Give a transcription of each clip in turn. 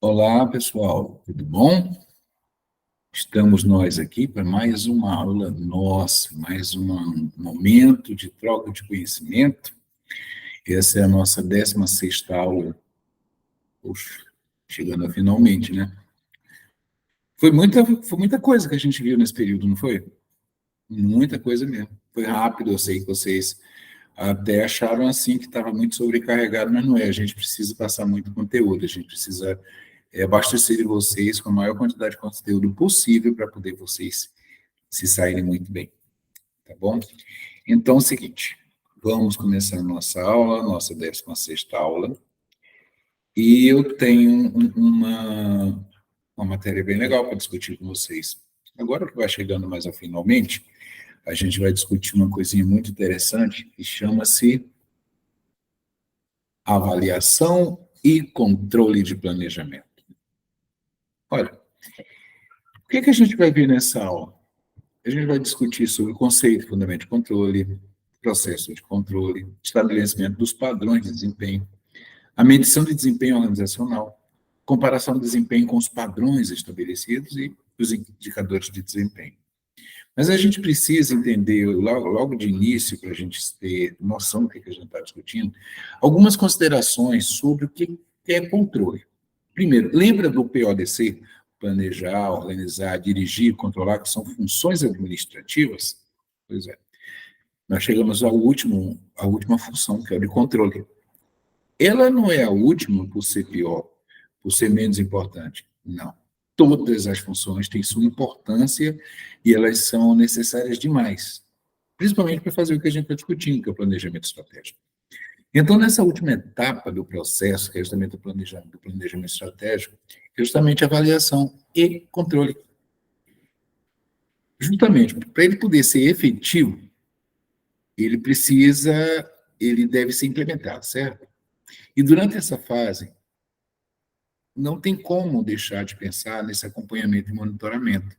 Olá, pessoal, tudo bom? Estamos nós aqui para mais uma aula nossa, mais um momento de troca de conhecimento. Essa é a nossa 16ª aula. Puxa, chegando a finalmente, né? Foi muita coisa que a gente viu nesse período, não foi? Muita coisa mesmo. Foi rápido, eu sei que vocês até acharam assim que estava muito sobrecarregado, mas não é. A gente precisa passar muito conteúdo, a gente precisa abastecer vocês com a maior quantidade de conteúdo possível para poder vocês se saírem muito bem, tá bom? Então é o seguinte, vamos começar a nossa aula, nossa 16ª aula, e eu tenho uma matéria bem legal para discutir com vocês. Agora que vai chegando mais ao finalmente, a gente vai discutir uma coisinha muito interessante que chama-se avaliação e controle de planejamento. Olha, o que a gente vai ver nessa aula? A gente vai discutir sobre o conceito, fundamento de controle, processo de controle, estabelecimento dos padrões de desempenho, a medição de desempenho organizacional, comparação do desempenho com os padrões estabelecidos e os indicadores de desempenho. Mas a gente precisa entender, logo de início, para a gente ter noção do que a gente está discutindo, algumas considerações sobre o que é controle. Primeiro, lembra do PODC? Planejar, organizar, dirigir, controlar, que são funções administrativas? Pois é. Nós chegamos à última função, que é a de controle. Ela não é a última por ser pior, por ser menos importante. Não. Todas as funções têm sua importância e elas são necessárias demais, principalmente para fazer o que a gente está discutindo, que é o planejamento estratégico. Então, nessa última etapa do processo, que é justamente o planejamento estratégico, é justamente avaliação e controle. Justamente, para ele poder ser efetivo, ele deve ser implementado, certo? E durante essa fase, não tem como deixar de pensar nesse acompanhamento e monitoramento.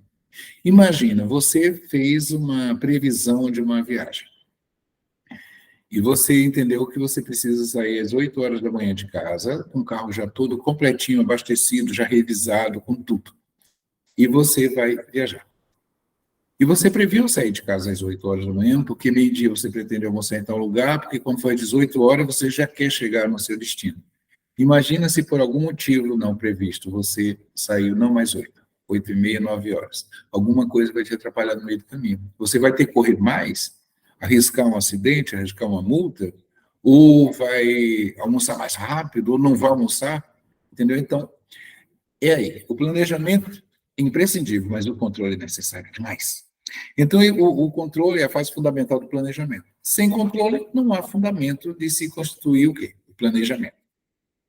Imagina, você fez uma previsão de uma viagem. E você entendeu que você precisa sair às 8 horas da manhã de casa, com o carro já todo completinho, abastecido, já revisado, com tudo. E você vai viajar. E você previu sair de casa às 8 horas da manhã, porque meio-dia você pretende almoçar em tal lugar, porque quando for às 18 horas você já quer chegar no seu destino. Imagina se por algum motivo não previsto você saiu não mais 8, 8h30, 9 horas. Alguma coisa vai te atrapalhar no meio do caminho. Você vai ter que correr mais, arriscar um acidente, arriscar uma multa, ou vai almoçar mais rápido, ou não vai almoçar, entendeu? Então, é aí. O planejamento é imprescindível, mas o controle é necessário demais. Então, o controle é a fase fundamental do planejamento. Sem controle, não há fundamento de se constituir o quê? O planejamento.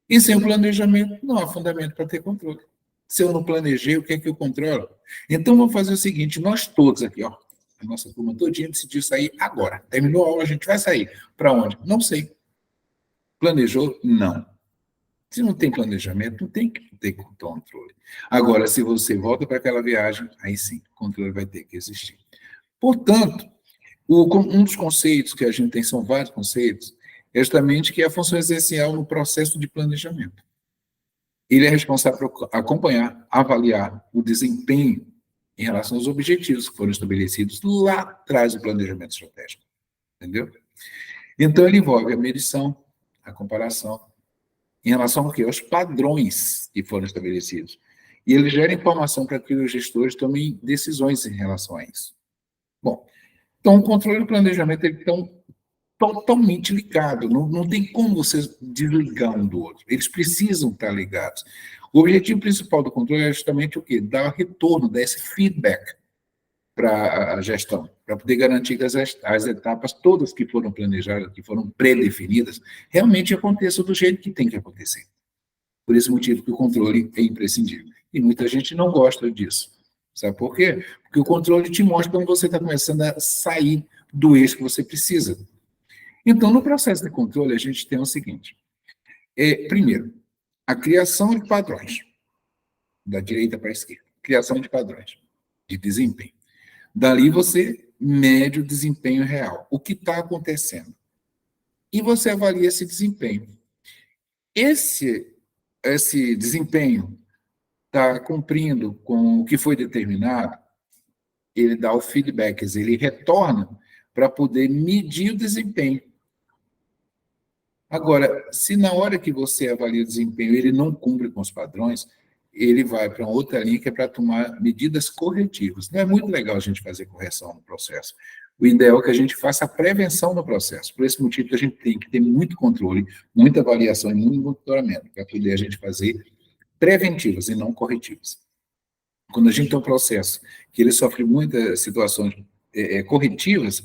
E sem o planejamento, não há fundamento para ter controle. Se eu não planejei, o que é que eu controlo? Então, vamos fazer o seguinte, nós todos aqui, ó, a nossa turma todinha decidiu sair agora. Terminou a aula, a gente vai sair. Para onde? Não sei. Planejou? Não. Se não tem planejamento, não tem que ter controle. Agora, se você volta para aquela viagem, aí sim, o controle vai ter que existir. Portanto, um dos conceitos que a gente tem, são vários conceitos, é justamente que é a função essencial no processo de planejamento. Ele é responsável por acompanhar, avaliar o desempenho em relação aos objetivos que foram estabelecidos lá atrás do planejamento estratégico. Entendeu? Então, ele envolve a medição, a comparação, em relação ao quê? Aos padrões que foram estabelecidos. E ele gera informação para que os gestores tomem decisões em relação a isso. Bom, então o controle e o planejamento estão totalmente ligados, não tem como você desligar um do outro, eles precisam estar ligados. O objetivo principal do controle é justamente o quê? Dar retorno, dar esse feedback para a gestão, para poder garantir que as etapas todas que foram planejadas, que foram pré-definidas, realmente aconteçam do jeito que tem que acontecer. Por esse motivo que o controle é imprescindível. E muita gente não gosta disso. Sabe por quê? Porque o controle te mostra quando você está começando a sair do eixo que você precisa. Então, no processo de controle, a gente tem o seguinte. Primeiro, a criação de padrões, da direita para a esquerda. Criação de padrões de desempenho. Dali você mede o desempenho real, o que está acontecendo. E você avalia esse desempenho. Esse desempenho está cumprindo com o que foi determinado, ele dá o feedback, quer dizer, ele retorna para poder medir o desempenho. Agora, se na hora que você avalia o desempenho ele não cumpre com os padrões, ele vai para outra linha que é para tomar medidas corretivas. Não é muito legal a gente fazer correção no processo. O ideal é que a gente faça a prevenção no processo. Por esse motivo que a gente tem que ter muito controle, muita avaliação e muito monitoramento para poder a gente fazer preventivas e não corretivas. Quando a gente tem um processo que ele sofre muitas situações corretivas,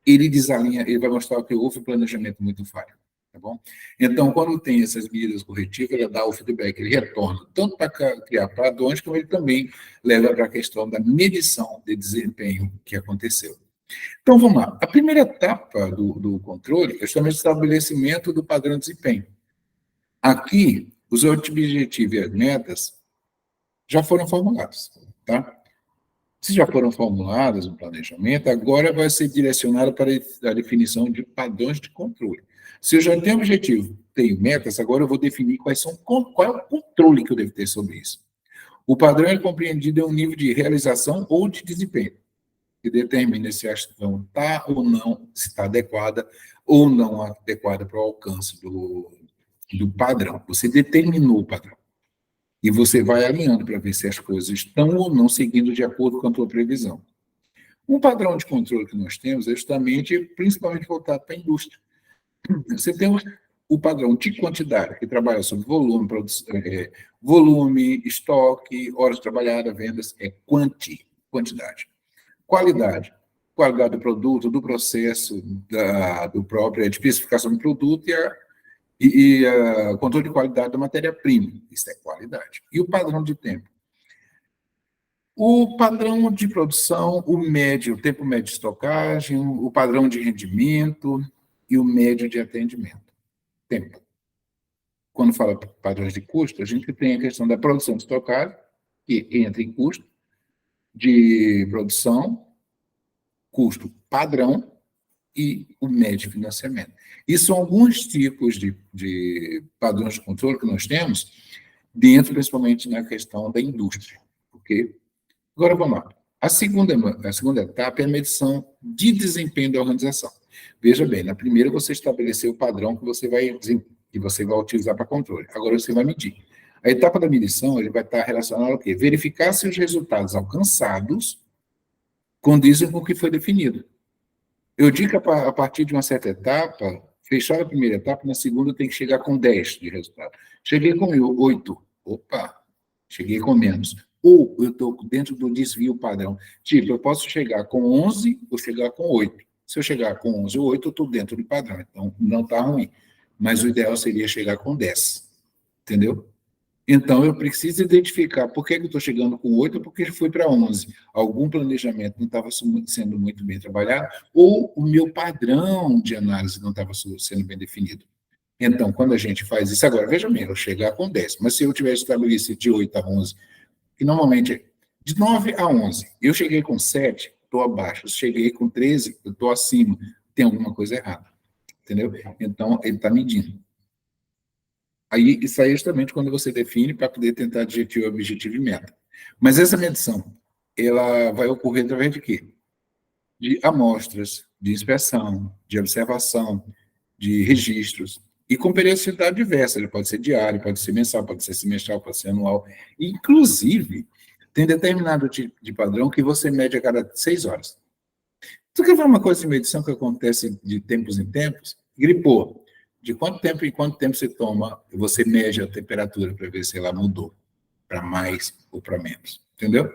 ele desalinha, ele vai mostrar que houve um planejamento muito falho, tá bom? Então, quando tem essas medidas corretivas, ele dá o feedback, ele retorna, tanto para criar padrões, como ele também leva para a questão da medição de desempenho que aconteceu. Então, vamos lá. A primeira etapa do controle é justamente o estabelecimento do padrão de desempenho. Aqui, os objetivos e as metas já foram formulados, tá? Se já foram formuladas no planejamento, agora vai ser direcionado para a definição de padrões de controle. Se eu já tenho objetivo, tenho metas, agora eu vou definir qual é o controle que eu devo ter sobre isso. O padrão é compreendido em um nível de realização ou de desempenho, que determina se a ação está ou não, se está adequada ou não adequada para o alcance do padrão. Você determinou o padrão. E você vai alinhando para ver se as coisas estão ou não seguindo de acordo com a tua previsão. Um padrão de controle que nós temos é justamente, principalmente voltado para a indústria. Você tem o padrão de quantidade, que trabalha sobre volume, volume, estoque, horas trabalhadas, vendas, é quantidade. Qualidade do produto, do processo, do próprio, a especificação do produto e controle de qualidade da matéria-prima. Isso é qualidade. E o padrão de tempo? O padrão de produção, o tempo médio de estocagem, o padrão de rendimento e o médio de atendimento. Tempo. Quando fala padrões de custo, a gente tem a questão da produção de estocagem, que entra em custo de produção, custo padrão, e o médio de financiamento. Isso são alguns tipos de padrões de controle que nós temos, dentro, principalmente, na questão da indústria. Ok? Agora, vamos lá. A segunda etapa é a medição de desempenho da organização. Veja bem, na primeira você estabeleceu o padrão que você vai utilizar para controle. Agora você vai medir. A etapa da medição ele vai estar relacionada ao quê? Verificar se os resultados alcançados condizem com o que foi definido. Eu digo que a partir de uma certa etapa, fechar a primeira etapa, na segunda tem que chegar com 10 de resultado. Cheguei com 8. Opa, cheguei com menos. Ou eu estou dentro do desvio padrão. Tipo, eu posso chegar com 11 ou chegar com 8. Se eu chegar com 11 ou 8, eu estou dentro do padrão. Então, não está ruim. Mas o ideal seria chegar com 10. Entendeu? Então, eu preciso identificar por que eu estou chegando com 8 ou por que foi para 11. Algum planejamento não estava sendo muito bem trabalhado ou o meu padrão de análise não estava sendo bem definido. Então, quando a gente faz isso, agora, veja bem, eu chegar com 10, mas se eu tivesse estabelecido de 8 a 11, que normalmente é de 9 a 11, eu cheguei com 7, estou abaixo. Se cheguei com 13, eu estou acima. Tem alguma coisa errada. Entendeu? Então, ele está medindo. Aí, isso aí é justamente quando você define para poder tentar adjetivar o objetivo e meta. Mas essa medição, ela vai ocorrer através de quê? De amostras, de inspeção, de observação, de registros, e com periodicidade diversa. Ele pode ser diário, pode ser mensal, pode ser semestral, pode ser anual. Inclusive, tem determinado tipo de padrão que você mede a cada 6 horas. Tu quer ver uma coisa de medição que acontece de tempos em tempos? Gripou. De quanto tempo em quanto tempo você toma, você mede a temperatura para ver se ela mudou para mais ou para menos. Entendeu?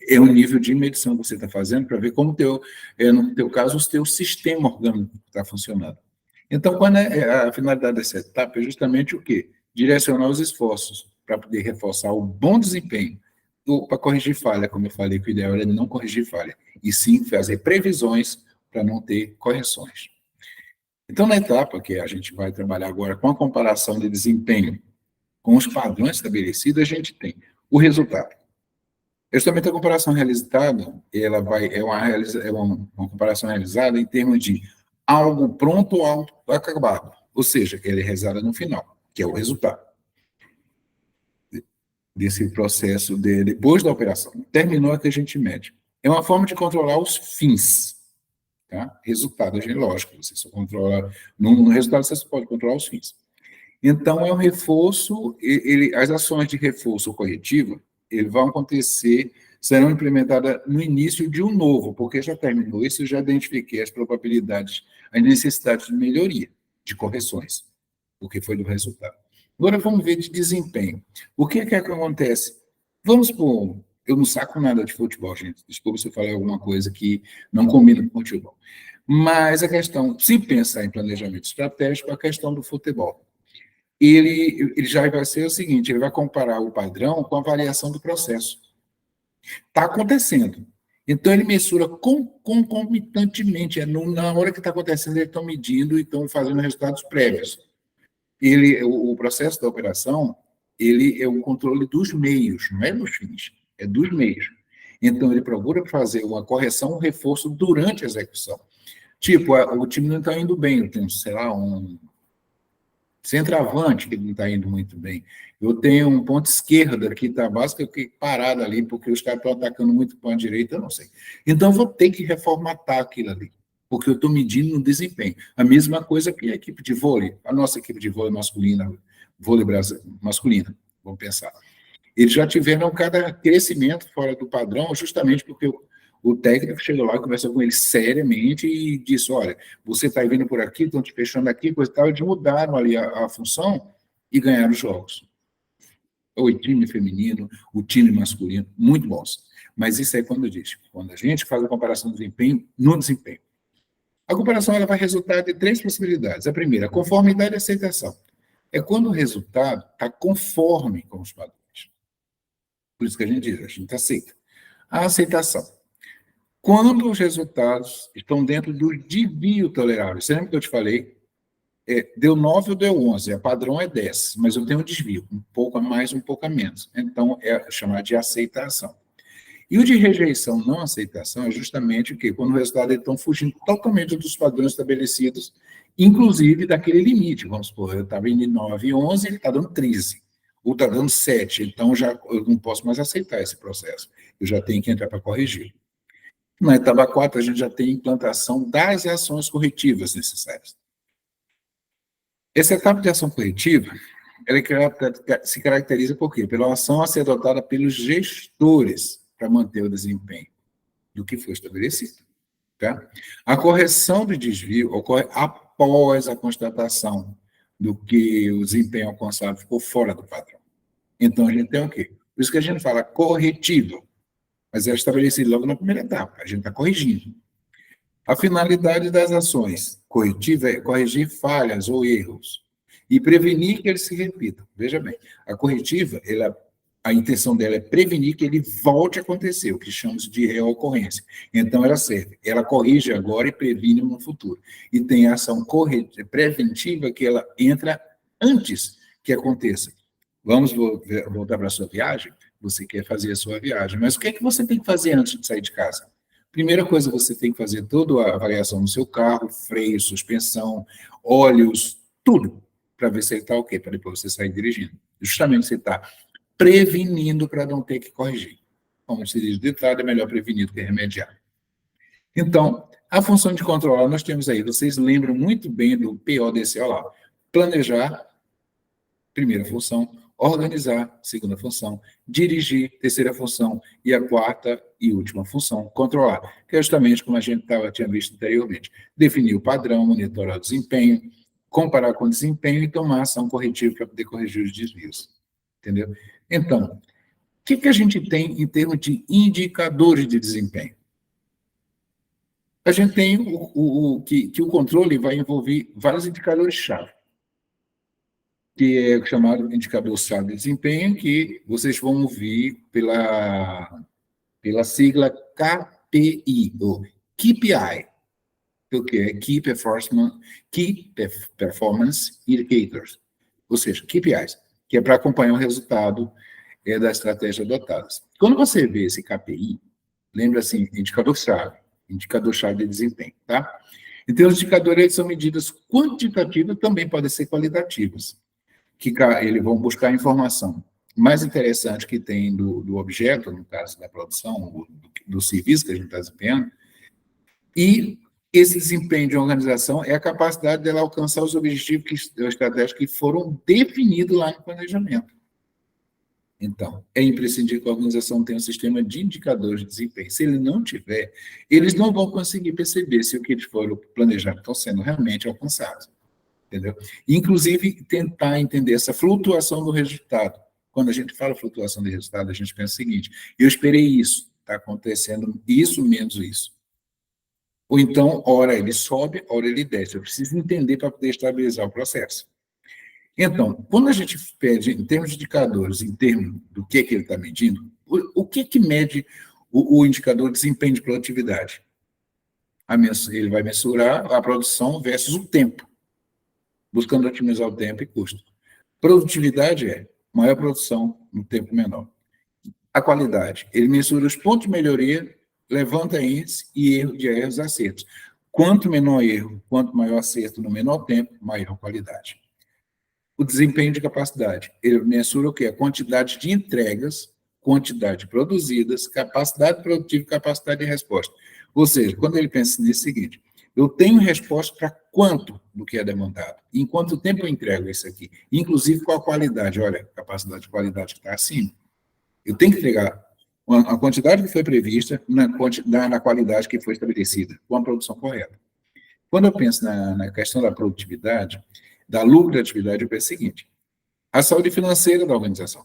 É um nível de medição que você está fazendo para ver como, no teu caso, o teu sistema orgânico está funcionando. Então, quando a finalidade dessa etapa é justamente o quê? Direcionar os esforços para poder reforçar o bom desempenho, para corrigir falha, como eu falei, que o ideal é não corrigir falha, e sim fazer previsões para não ter correções. Então, na etapa que a gente vai trabalhar agora com a comparação de desempenho com os padrões estabelecidos, a gente tem o resultado. Justamente a comparação realizada, é uma comparação realizada em termos de algo pronto ou algo acabado, ou seja, ela é realizada no final, que é o resultado. desse processo depois da operação. Terminou é que a gente mede. É uma forma de controlar os fins. Tá? Resultado, é lógico, você só controla... No resultado, você só pode controlar os fins. Então, é um reforço, as ações de reforço corretivo, vão acontecer, serão implementadas no início de um novo, porque já terminou isso, eu já identifiquei as probabilidades, as necessidades de melhoria, de correções, porque foi do resultado. Agora, vamos ver de desempenho. O que é que acontece? Vamos supor, eu não saco nada de futebol, gente, desculpa se eu falei alguma coisa que não combina com futebol. Mas a questão, se pensar em planejamento estratégico, a questão do futebol, ele já vai ser o seguinte, ele vai comparar o padrão com a variação do processo. Está acontecendo. Então, ele mensura concomitantemente. Na hora que está acontecendo, eles estão medindo e estão fazendo resultados prévios. O processo da operação, ele é o controle dos meios, não é dos fins, é dos meios. Então, ele procura fazer uma correção, um reforço durante a execução. Tipo, o time não está indo bem, eu tenho, sei lá, um centroavante que não está indo muito bem. Eu tenho um ponto esquerda que está basicamente parado ali, porque os caras estão atacando muito para a direita, eu não sei. Então, eu vou ter que reformatar aquilo ali, porque eu estou medindo no desempenho. A mesma coisa que a equipe de vôlei, a nossa equipe de vôlei masculina, vôlei masculina, vamos pensar. Eles já tiveram cada crescimento fora do padrão, justamente porque o técnico chegou lá, conversou com ele seriamente e disse, olha, você está vindo por aqui, estão te fechando aqui, coisa e tal, eles mudaram ali a função e ganharam os jogos. O time feminino, o time masculino, muito bons. Mas isso é quando eu disse, quando a gente faz a comparação do desempenho no desempenho. A comparação ela vai resultar de 3 possibilidades. A primeira, conformidade e aceitação. É quando o resultado está conforme com os padrões. Por isso que a gente aceita. A aceitação. Quando os resultados estão dentro do desvio tolerável. Você lembra que eu te falei? Deu 9 ou deu 11, a padrão é 10, mas eu tenho um desvio, um pouco a mais, um pouco a menos. Então, é chamado de aceitação. E o de rejeição, não aceitação, é justamente o quê? Quando o resultado estão fugindo totalmente dos padrões estabelecidos, inclusive daquele limite. Vamos supor, eu estava indo em 9 e 11, ele está dando 13, ou está dando 7, então eu não posso mais aceitar esse processo. Eu já tenho que entrar para corrigir. Na etapa 4, a gente já tem a implantação das ações corretivas necessárias. Essa etapa de ação corretiva, ela se caracteriza por quê? Pela ação a ser adotada pelos gestores para manter o desempenho do que foi estabelecido. Tá? A correção do desvio ocorre após a constatação do que o desempenho alcançado ficou fora do padrão. Então, a gente tem o quê? Por isso que a gente fala corretivo, mas é estabelecido logo na primeira etapa, a gente está corrigindo. A finalidade das ações corretivas é corrigir falhas ou erros e prevenir que eles se repitam. Veja bem, a corretiva, a intenção dela é prevenir que ele volte a acontecer, o que chamamos de reocorrência. Então, ela serve, ela corrige agora e previne no futuro. E tem a ação preventiva que ela entra antes que aconteça. Vamos voltar para a sua viagem? Você quer fazer a sua viagem, mas o que é que você tem que fazer antes de sair de casa? Primeira coisa, você tem que fazer toda a avaliação do seu carro, freio, suspensão, óleos, tudo, para ver se ele está ok, para depois você sair dirigindo. Justamente você está prevenindo para não ter que corrigir. Como se diz o ditado, é melhor prevenir do que remediar. Então, a função de controlar, nós temos aí, vocês lembram muito bem do PODCO lá, planejar, primeira função, organizar, segunda função, dirigir, terceira função, e a quarta e última função, controlar, que é justamente como a gente tinha visto anteriormente. Definir o padrão, monitorar o desempenho, comparar com o desempenho e tomar ação corretiva para poder corrigir os desvios. Entendeu? Então, o que a gente tem em termos de indicadores de desempenho? A gente tem que o controle vai envolver vários indicadores-chave, que é chamado indicador-chave de desempenho, que vocês vão ouvir pela sigla KPI, ou KPI, que é Key Performance Indicators, ou seja, KPIs, que é para acompanhar o resultado da estratégia adotadas. Quando você vê esse KPI, lembra assim, indicador-chave de desempenho, tá? Então, os indicadores são medidas quantitativas, também podem ser qualitativas, que eles vão buscar informação mais interessante que tem do objeto, no caso da produção, do serviço que a gente está desempenhando, e esse desempenho de uma organização é a capacidade dela alcançar os objetivos estratégicos que foram definidos lá no planejamento. Então, é imprescindível que a organização tenha um sistema de indicadores de desempenho. Se ele não tiver, eles não vão conseguir perceber se o que eles foram planejados estão sendo realmente alcançados. Entendeu? Inclusive, tentar entender essa flutuação do resultado. Quando a gente fala flutuação de resultado, a gente pensa o seguinte: eu esperei isso, está acontecendo isso menos isso. Ou então, ora ele sobe, ora ele desce. Eu preciso entender para poder estabilizar o processo. Então, quando a gente pede, em termos de indicadores, em termos do que ele está medindo, o que mede o indicador de desempenho de produtividade? Ele vai mensurar a produção versus o tempo, buscando otimizar o tempo e custo. Produtividade é maior produção no tempo menor. A qualidade, ele mensura os pontos de melhoria, levanta índice e erro de erros e acertos. Quanto menor erro, quanto maior acerto no menor tempo, maior qualidade. O desempenho de capacidade, ele mensura o quê? A quantidade de entregas, quantidade produzidas, capacidade produtiva e capacidade de resposta. Ou seja, quando ele pensa nisso, é o seguinte: eu tenho resposta para quanto do que é demandado, em quanto tempo eu entrego isso aqui, inclusive com a qualidade. Olha, a capacidade de qualidade que está acima. Eu tenho que entregar a quantidade que foi prevista na qualidade que foi estabelecida, com a produção correta. Quando eu penso na questão da produtividade, da lucratividade, eu penso o seguinte: a saúde financeira da organização.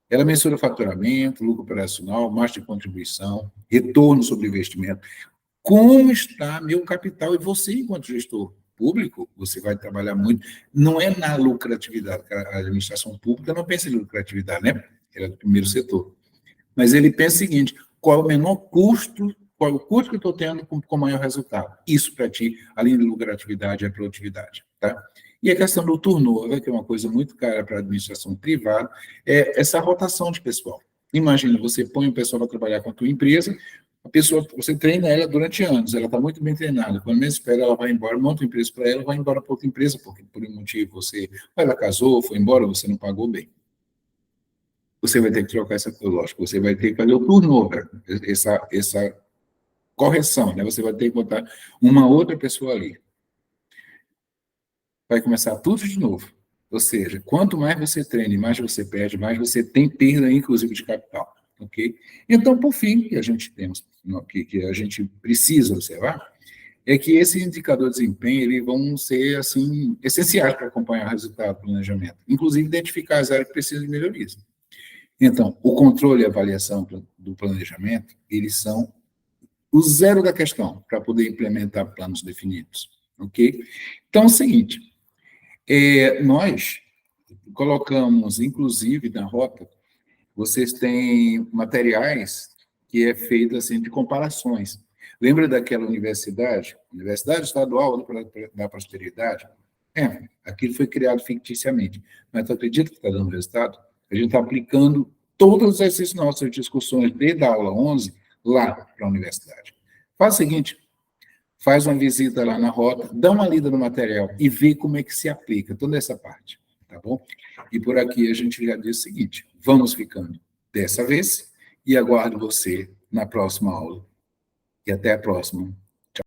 Ela mensura faturamento, lucro operacional, margem de contribuição, retorno sobre investimento. Como está meu capital? E você, enquanto gestor público, você vai trabalhar muito, não é na lucratividade, a administração pública não pensa em lucratividade, né? Ela é do primeiro setor. Mas ele pensa o seguinte: qual é o menor custo, qual é o custo que eu estou tendo com maior resultado? Isso, para ti, além de lucratividade, é produtividade, tá? E a questão do turnover, que é uma coisa muito cara para a administração privada, é essa rotação de pessoal. Imagina, você põe o pessoal para trabalhar com a tua empresa, a pessoa, você treina ela durante anos, ela está muito bem treinada, quando menos espera, ela vai embora, monta uma empresa para ela, vai embora para outra empresa, porque por um motivo ela casou, foi embora, você não pagou bem. Você vai ter que trocar essa coisa, lógico, você vai ter que fazer o turnover, essa correção, né? Você vai ter que botar uma outra pessoa ali. Vai começar tudo de novo. Ou seja, quanto mais você treina, mais você perde, mais você tem perda, inclusive, de capital. Ok? Então, por fim, que a gente temos, que a gente precisa observar, é que esses indicadores de desempenho eles vão ser assim essenciais para acompanhar o resultado do planejamento, inclusive identificar as áreas que precisam de melhorias. Então, o controle e a avaliação do planejamento, eles são o zero da questão para poder implementar planos definidos, ok? Então, é o seguinte, nós colocamos, inclusive, na rota, vocês têm materiais que é feito assim de comparações. Lembra daquela Universidade Estadual da Prosperidade? Aquilo foi criado ficticiamente, mas tu acredita que está dando resultado? A gente está aplicando todas essas nossas discussões desde a aula 11 lá para a universidade. Faz o seguinte, faz uma visita lá na rota, dá uma lida no material e vê como é que se aplica toda essa parte, tá bom? E por aqui a gente já diz o seguinte: vamos ficando dessa vez e aguardo você na próxima aula. E até a próxima.